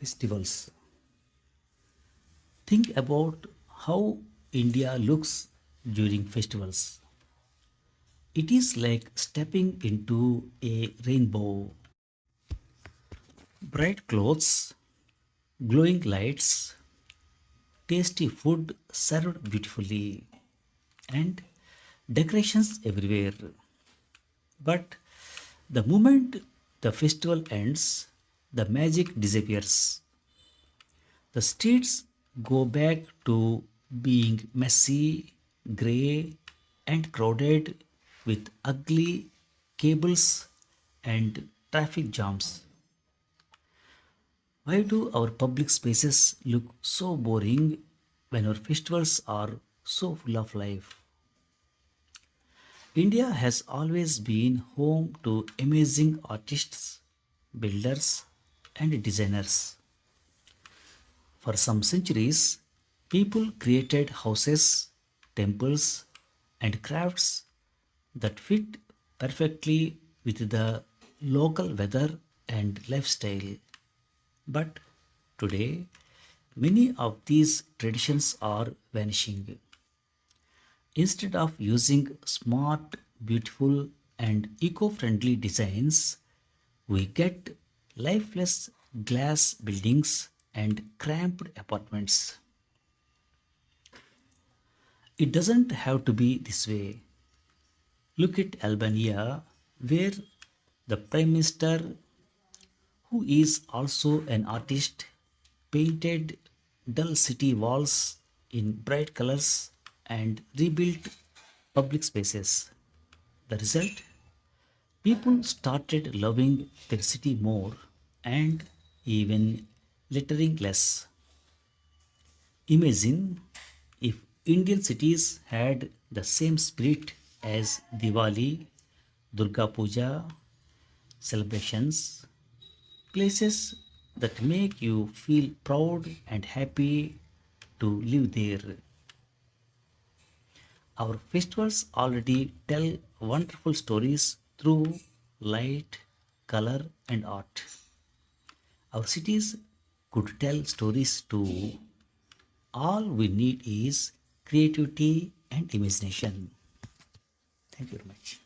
Festivals. Think about how India looks during festivals. It is like stepping into a rainbow. Bright clothes, glowing lights, tasty food served beautifully, and decorations everywhere. But the moment the festival ends, the magic disappears. The streets go back to being messy, grey, and crowded with ugly cables and traffic jams. Why do our public spaces look so boring when our festivals are so full of life? India has always been home to amazing artists, builders, and designers. For some centuries, people created houses, temples, and crafts that fit perfectly with the local weather and lifestyle. But today, many of these traditions are vanishing. Instead of using smart, beautiful, and eco friendly designs, we get lifeless glass buildings and cramped apartments. It doesn't have to be this way. Look at Albania, where the Prime Minister, who is also an artist, painted dull city walls in bright colors and rebuilt public spaces. The result? People started loving their city more and even littering less. Imagine if Indian cities had the same spirit as Diwali, Durga Puja celebrations, places that make you feel proud and happy to live there. Our festivals already tell wonderful stories through light, color, and art. Our cities could tell stories too. All we need is creativity and imagination. Thank you very much.